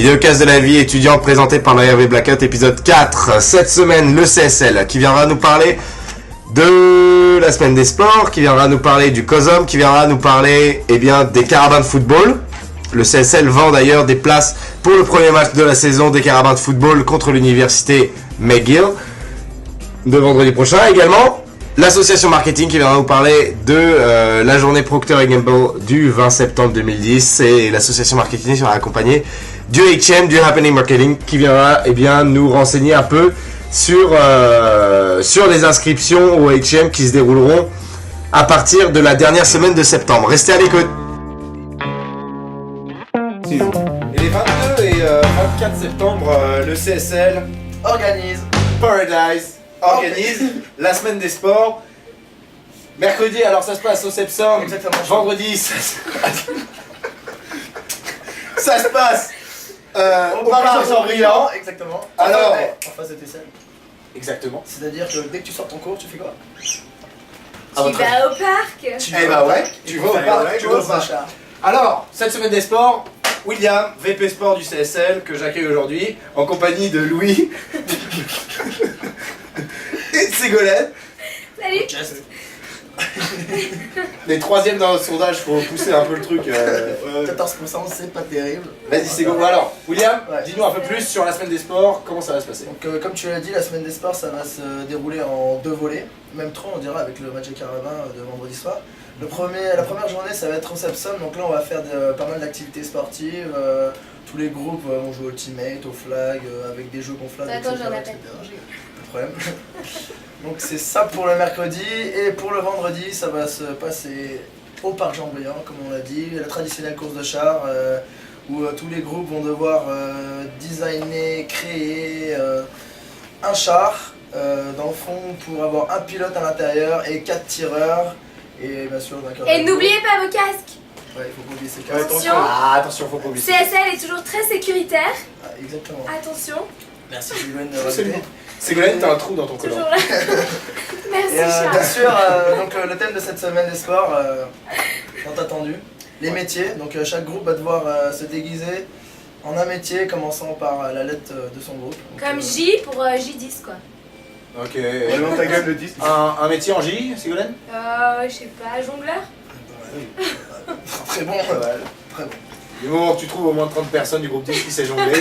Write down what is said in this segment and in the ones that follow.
Vidéocast de la vie étudiant présenté par l'ARV Blackout, épisode 4. Cette semaine, le CSL qui viendra nous parler de la semaine des sports, qui viendra nous parler du COSOM, qui viendra nous parler des carabins de football. Le CSL vend d'ailleurs des places pour le premier match de la saison des carabins de football contre l'université McGill de vendredi prochain. Également, l'association marketing qui viendra nous parler de la journée Procter & Gamble du 20 septembre 2010. Et l'association marketing sera accompagnée du HM, du Happening Marketing, qui viendra nous renseigner un peu sur les inscriptions au HM qui se dérouleront à partir de la dernière semaine de septembre. Restez à l'écoute. Et les 22 et 24 septembre, le CSL organise la semaine des sports. Mercredi, alors ça se passe au Sepsum. Exactement. Vendredi, ça se passe au parc Jean-Briand. Exactement. Alors, en face de tes salles. exactement. C'est-à-dire que dès que tu sors ton cours, tu fais quoi? Tu vas au parc. Eh bah ouais, tu vas au parc, tu vas au parc. Alors, cette semaine des sports, William, VP Sport du CSL, que j'accueille aujourd'hui, en compagnie de Louis et de Ségolène. Salut. Les troisièmes dans notre sondage pour pousser un peu le truc. 14%, c'est pas terrible. Vas-y Ségolène. Alors, William, Ouais. dis-nous un peu plus sur la semaine des sports, comment ça va se passer? Donc comme tu l'as dit, la semaine des sports, ça va se dérouler en 2 volets. Même 3 on dira avec le match des carabins de vendredi soir. La première journée, ça va être au Sepsum, donc là on va faire pas mal d'activités sportives. Tous les groupes vont jouer au Ultimate, au Flag, avec des jeux gonflables, Attends, etc., j'en appelle. etc. Pas de problème. Donc c'est ça pour le mercredi, et pour le vendredi, ça va se passer au parc Jean-Briand, comme on l'a dit, la traditionnelle course de chars, où tous les groupes vont devoir designer, créer un char, dans le fond, pour avoir un pilote à l'intérieur et 4 tireurs, et bien sûr vainqueur. Et n'oubliez pas vos casques. Ouais, il faut pas oublier ses casques. Attention. Ah, attention, faut pas oublier. CSL est toujours très sécuritaire. Ah, exactement. Attention. Merci Sylvain de Absolument. rajouter. Ségolène, t'as un trou dans ton collant. Toujours là. Merci Et bien Charles. sûr, donc, le thème de cette semaine des sports, tant attendu, les métiers. Donc chaque groupe va devoir se déguiser en un métier, commençant par la lettre de son groupe. Donc, Comme J pour J10 quoi. Ok. Vraiment ta gueule le 10. Un métier en J, Ségolène? Je sais pas, jongleur. Très bon, très bon. Du moment que tu trouves au moins 30 personnes du groupe 10 qui sait jongler,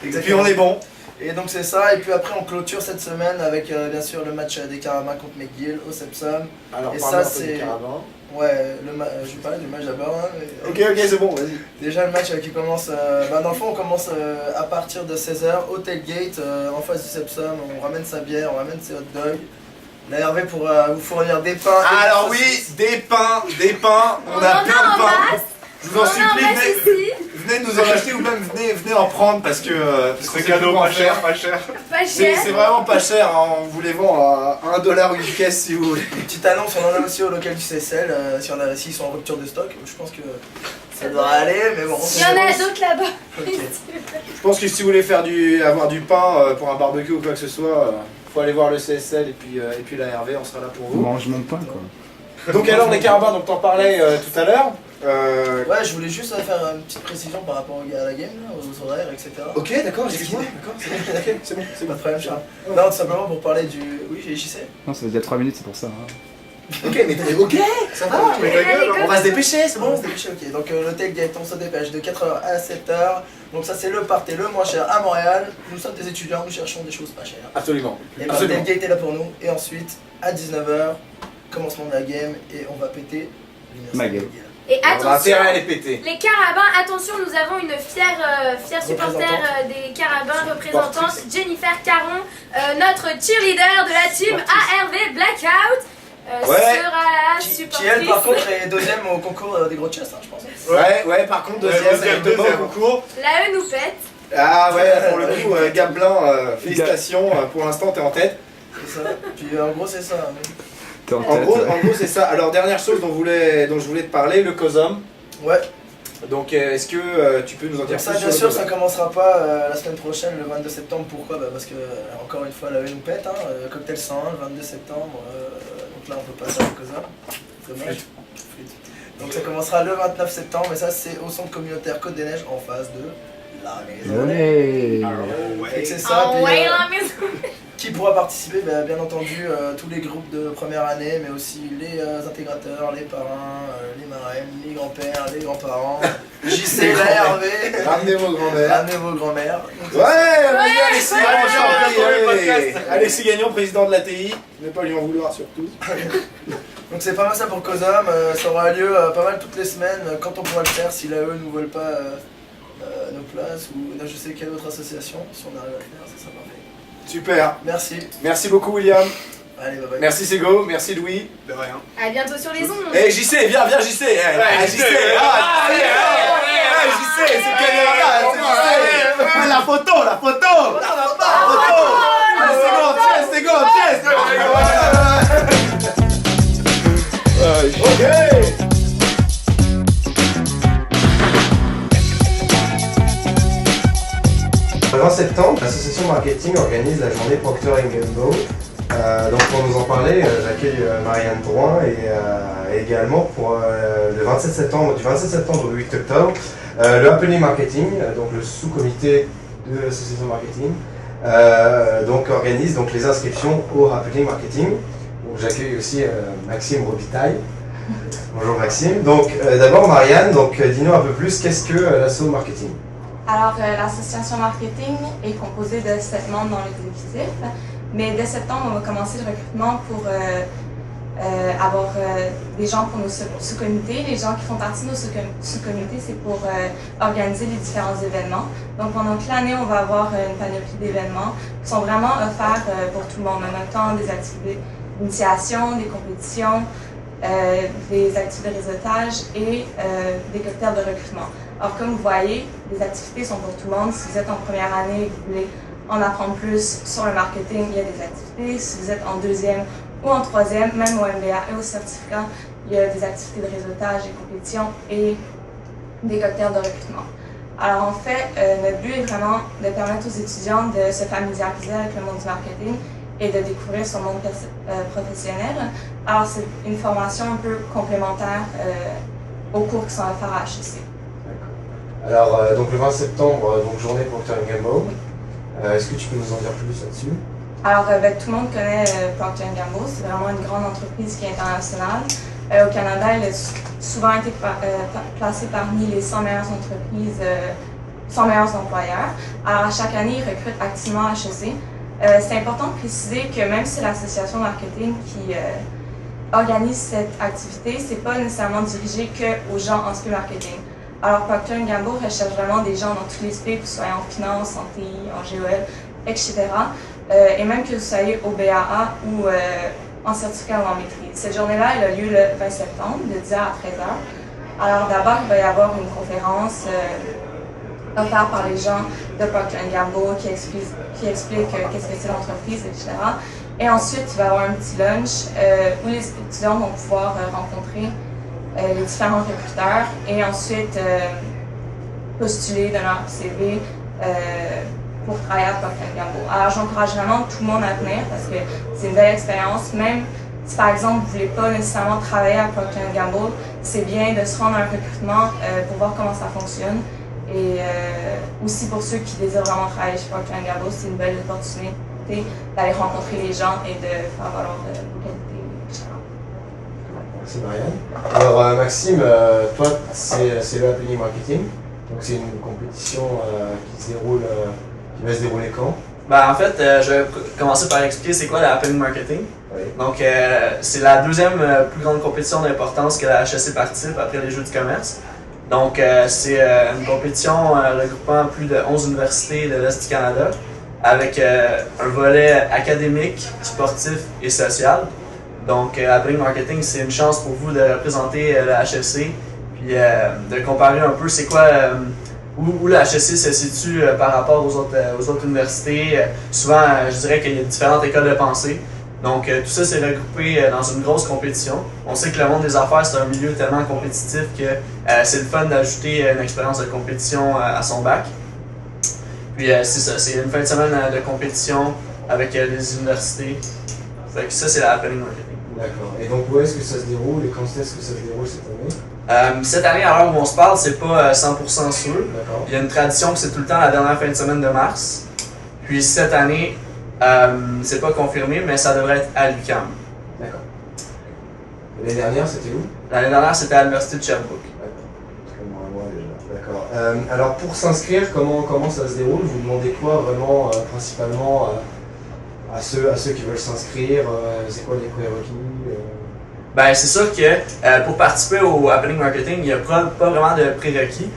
et puis on est bon. Et donc c'est ça, et puis après on clôture cette semaine avec bien sûr le match des carabins contre McGill au Sepsum. Alors, Et parle-moi ça, un peu du c'est- carabin. Ouais, je vais parler du match d'abord. Hein, mais- Ok, c'est bon, vas-y. Déjà le match qui commence, dans le fond on commence à partir de 16h au tailgate, en face du Sepsum, on ramène sa bière, on ramène ses hot dogs. La Hervé pour vous fournir des pains. et Alors des oui, saucisses. des pains, on On a en plein de en pains. masse. Je vous en On en supplie, masse ici. venez nous en acheter ou même venez en prendre parce que C'est cadeau, pas cher, pas cher. Pas C'est cher. vraiment pas cher, hein. On vous les vend à $1 une caisse si vous voulez. Petite annonce, on en a aussi au local du CSL, s'ils sont en rupture de stock, je pense que ça devrait aller, mais bon. Il y en a d'autres là-bas. Ok. Je pense que si vous voulez avoir du pain pour un barbecue ou quoi que ce soit, faut aller voir le CSL et puis la RV, on sera là pour On vous. mange mon pain quoi. Donc alors les carabins, donc t'en parlais tout à l'heure. Ouais, je voulais juste faire une petite précision par rapport à la game, là, aux horaires, etc. Ok, d'accord, excuse-moi, d'accord, c'est bon, C'est pas de problème, Charles. Non, tout simplement pour parler du. Oui, j'ai JC. Non, ça fait déjà 3 minutes, c'est pour ça. Hein. Ok, mais ok, ça va, mais ta gueule, on va se dépêcher, c'est Bon, bon. c'est dépêché, ok. Donc le tailgate, on se dépêche de 4h à 7h. Donc ça, c'est le party le moins cher à Montréal. Nous sommes des étudiants, nous cherchons des choses pas chères. Absolument. Et ben, le Absolument. tailgate est là pour nous. Et ensuite, à 19h, commencement de la game et on va péter l'université Ma gueule. McGill. Et On a attention. intérêt à les péter. Les carabins, attention, nous avons une fière supporter des carabins représentante, Jennifer Caron, notre cheerleader de la team ARV Blackout, Ouais. sera Qui supportrice. elle, par contre, est deuxième au concours des gros chests, hein, je pense. Ouais, par contre, deuxième, deuxième, Thomas deuxième. au concours. La E nous pète. Ah ouais, pour le coup, Gablin, félicitations, pour l'instant t'es en tête. C'est ça. Puis en gros, c'est ça. T'es en En tête. gros, c'est ça. Alors, dernière chose dont je voulais te parler, le COSOM. Ouais. Donc, est-ce que tu peux nous en dire Donc ça, plus bien sur sûr, le ça COSOM? commencera pas la semaine prochaine, le 22 septembre. Pourquoi? Parce que, encore une fois, la E nous pète. Hein, Cocktail 101, le 22 septembre. Donc là, on peut pas faire le COSA. Dommage. Flûte. Donc ça commencera le 29 septembre, et ça, c'est au centre communautaire Côte des Neiges, en face de la maison. Allez. Et que c'est ça, puis, ouais, la maison. qui pourra participer, bien entendu, tous les groupes de première année, mais aussi les intégrateurs, les parrains, les marraines, les grands-pères, les grands-parents, JC, la Hervé, Ramenez vos grands-mères. ramenez vos grands-mères. Ouais, vas-y, Alexis Ouais, Gagnon, Alexis Gagnon, président de l'ATI. Ne pas lui en vouloir surtout. Donc c'est pas mal ça pour COSOM, ça aura lieu pas mal toutes les semaines, quand on pourra le faire, si la E nous vole pas nos places, ou je sais quelle autre association, si on arrive à le faire, ça sera parfait. Super. Merci. Merci beaucoup, William. Allez, bye bye. Merci, Sego. Merci, Louis. De rien. À bientôt sur les ondes. Eh, JC, viens, JC. JC. JC, c'est le caméra là. C'est la photo. Sego. Ok. Le 20 septembre, l'association marketing organise la journée Procter & Gamble. Donc pour nous en parler, j'accueille Marianne Drouin et également pour le 27 septembre, du 27 septembre au 8 octobre, le Happening Marketing, donc le sous-comité de l'association marketing, donc organise donc les inscriptions au Happening Marketing. Donc j'accueille aussi Maxime Robitaille. Bonjour Maxime. Donc d'abord Marianne, donc dis-nous un peu plus, qu'est-ce que l'asso marketing? Alors, l'association marketing est composée de 7 membres dans l'exécutif, mais dès septembre, on va commencer le recrutement pour avoir des gens pour nos sous-comités. Les gens qui font partie de nos sous-comités, c'est pour organiser les différents événements. Donc, pendant toute l'année, on va avoir une panoplie d'événements qui sont vraiment offerts pour tout le monde, en même temps des activités d'initiation, des compétitions, des activités de réseautage et des cocktails de recrutement. Alors, comme vous voyez, les activités sont pour tout le monde. Si vous êtes en première année et que vous voulez en apprendre plus sur le marketing, il y a des activités. Si vous êtes en deuxième ou en troisième, même au MBA et au certificat, il y a des activités de réseautage, des compétitions et des cocktails de recrutement. Alors, en fait, notre but est vraiment de permettre aux étudiants de se familiariser avec le monde du marketing et de découvrir son monde professionnel. Alors, c'est une formation un peu complémentaire aux cours qui sont offerts à HEC. Alors, donc le 20 septembre, donc journée Procter & Gamble. Est-ce que tu peux nous en dire plus là-dessus? Alors, tout le monde connaît Procter & Gamble. C'est vraiment une grande entreprise qui est internationale. Au Canada, elle a souvent été placée parmi les 100 meilleures entreprises, 100 meilleurs employeurs. Alors, à chaque année, ils recrutent activement à HEC. C'est important de préciser que même si l'association marketing qui organise cette activité, c'est pas nécessairement dirigé qu'aux gens en spé marketing. Alors, Procter & Gamble recherche vraiment des gens dans tous les spé, que ce soit en finance, en TI, en GOL, etc. Et même que vous soyez au BAA ou en certificat ou en maîtrise. Cette journée-là, elle a lieu le 20 septembre, de 10h à 13h. Alors, d'abord, il va y avoir une conférence offerte par les gens de Procter & Gamble qui explique qu'est-ce que c'est l'entreprise, etc. Et ensuite, il va y avoir un petit lunch où les étudiants vont pouvoir rencontrer les différents recruteurs et ensuite postuler dans leur CV pour travailler à Procter & Gamble. Alors, j'encourage vraiment tout le monde à venir parce que c'est une belle expérience. Même si, par exemple, vous ne voulez pas nécessairement travailler à Procter & Gamble, c'est bien de se rendre à un recrutement pour voir comment ça fonctionne. Et aussi pour ceux qui désirent vraiment travailler chez Procter & Gamble, c'est une belle opportunité d'aller rencontrer les gens et de faire valoir vos qualités, etc. Merci Marianne. Alors Maxime, toi c'est le Happening Marketing, donc c'est une compétition qui va se dérouler quand? En fait, je vais commencer par expliquer c'est quoi le Happening Marketing. Oui. Donc, c'est la deuxième plus grande compétition d'importance que la HEC participe après les Jeux du commerce. Donc, c'est une compétition regroupant plus de 11 universités de l'Est du Canada avec un volet académique, sportif et social. Donc, Happening Marketing, c'est une chance pour vous de représenter la HEC puis de comparer un peu c'est quoi où la HEC se situe par rapport aux autres universités. Souvent, je dirais qu'il y a différentes écoles de pensée. Donc, tout ça, c'est regroupé dans une grosse compétition. On sait que le monde des affaires, c'est un milieu tellement compétitif que c'est le fun d'ajouter une expérience de compétition à son bac. Puis, c'est ça, c'est une fin de semaine de compétition avec les universités. Fait que ça, c'est la Happening Marketing. D'accord. Et donc, où est-ce que ça se déroule et quand est-ce que ça se déroule cette année? Cette année, à l'heure où on se parle, c'est pas 100% sûr. D'accord. Il y a une tradition que c'est tout le temps la dernière fin de semaine de mars. Puis cette année, c'est pas confirmé, mais ça devrait être à l'UQAM. D'accord. L'année dernière, c'était où? L'année dernière, c'était à l'Université de Sherbrooke. D'accord. Alors pour s'inscrire, comment ça se déroule? Vous demandez quoi vraiment principalement à ceux qui veulent s'inscrire? C'est quoi les prérequis? Ben, c'est sûr que pour participer au Happening Marketing, il n'y a pas vraiment de prérequis.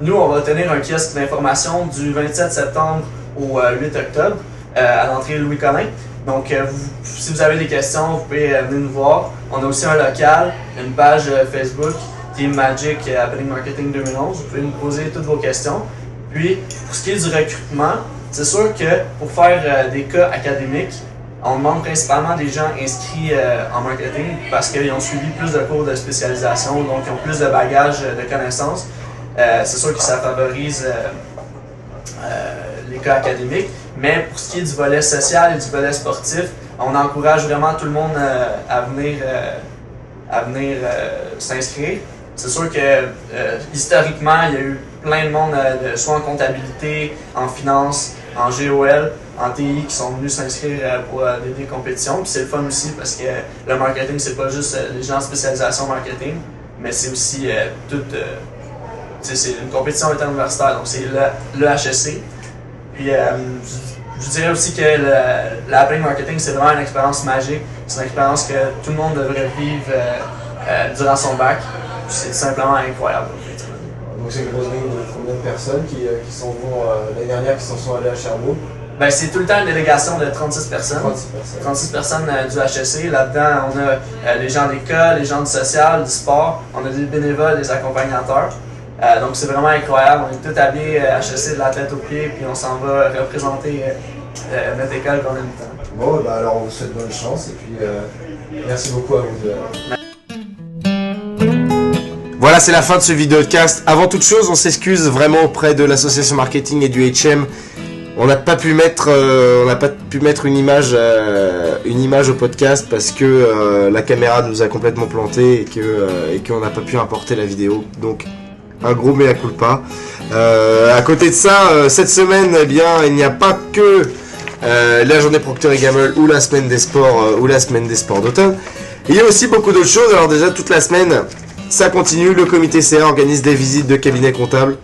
Nous, on va tenir un kiosque d'information du 27 septembre au 8 octobre à l'entrée Louis Collin. Donc, si vous avez des questions, vous pouvez venir nous voir. On a aussi un local, une page Facebook, Team Magic Happening Marketing 2011. Vous pouvez nous poser toutes vos questions. Puis, pour ce qui est du recrutement, c'est sûr que pour faire des cas académiques, on demande principalement des gens inscrits en marketing parce qu'ils ont suivi plus de cours de spécialisation, donc ils ont plus de bagages de connaissances. C'est sûr que ça favorise les cas académiques, mais pour ce qui est du volet social et du volet sportif, on encourage vraiment tout le monde à venir s'inscrire. C'est sûr que historiquement, il y a eu plein de monde, soit en comptabilité, en finance, en GOL, en TI qui sont venus s'inscrire pour des compétitions. Puis c'est le fun aussi parce que le marketing, c'est pas juste les gens en spécialisation marketing, mais c'est aussi c'est une compétition interuniversitaire, donc c'est le HSC. Puis je dirais aussi que le Happening Marketing, c'est vraiment une expérience magique. C'est une expérience que tout le monde devrait vivre durant son bac. C'est simplement incroyable. Donc c'est une grosse ligne de combien de personnes qui s'en vont l'année dernière, qui s'en sont allées à Sherbrooke? Ben, c'est tout le temps une délégation de 36 personnes. 36 personnes. 36 personnes du HSC. Là-dedans, on a les gens d'école, les gens du social, du sport. On a des bénévoles, des accompagnateurs. Donc c'est vraiment incroyable. On est tous habillés HSC de la tête aux pieds, puis on s'en va représenter notre école qu'on aime tant. Bon, bah alors on vous souhaite bonne chance et puis merci beaucoup à vous deux. Voilà, c'est la fin de ce vidéocast. Avant toute chose, on s'excuse vraiment auprès de l'association marketing et du HM. On n'a pas pu mettre, une image au podcast parce que la caméra nous a complètement planté et qu'on n'a pas pu importer la vidéo. Donc un gros mea culpa. À côté de ça, cette semaine, eh bien, il n'y a pas que la journée Procter & Gamble ou la semaine des sports d'automne. Il y a aussi beaucoup d'autres choses. Alors déjà toute la semaine, ça continue. Le comité CA organise des visites de cabinets comptables.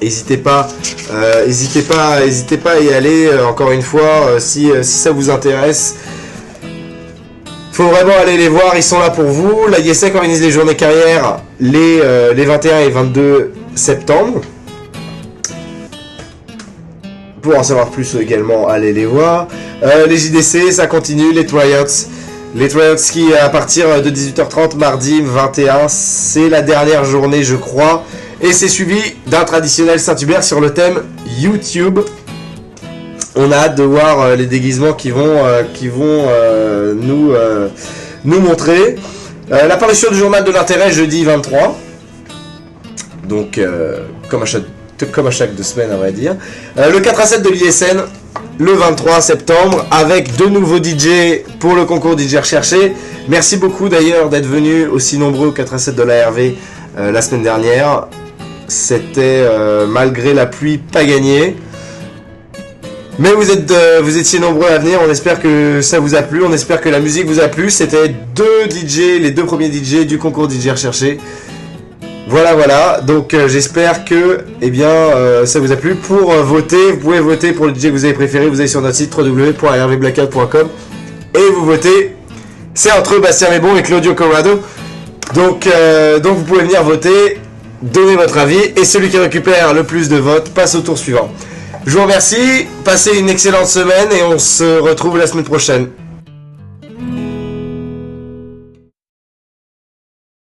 N'hésitez pas à y aller. Encore une fois, si ça vous intéresse, faut vraiment aller les voir. Ils sont là pour vous. La IESEC organise les journées carrières les 21 et 22 septembre. Pour en savoir plus également, allez les voir. Les JDC, ça continue. Les tryouts. Les tryouts qui, à partir de 18h30, mardi 21, c'est la dernière journée, je crois. Et c'est suivi d'un traditionnel Saint-Hubert sur le thème YouTube. On a hâte de voir les déguisements qui vont nous montrer. L'apparition du journal de l'intérêt jeudi 23. Donc, comme à chaque 2 semaines, on va dire. Le 4 à 7 de l'ISN, le 23 septembre, avec de nouveaux DJ pour le concours DJ recherché. Merci beaucoup d'ailleurs d'être venus aussi nombreux au 4 à 7 de l'ARV la semaine dernière. C'était, malgré la pluie, pas gagné. Mais vous étiez nombreux à venir, on espère que ça vous a plu, on espère que la musique vous a plu. C'était les deux premiers DJ du concours DJ recherché. Voilà, donc j'espère que ça vous a plu. Pour voter, vous pouvez voter pour le DJ que vous avez préféré, vous allez sur notre site www.rvblackout.com et vous votez. C'est entre Bastien Mébon et Claudio Corrado. Donc vous pouvez venir voter, donner votre avis, et celui qui récupère le plus de votes passe au tour suivant. Je vous remercie, passez une excellente semaine et on se retrouve la semaine prochaine.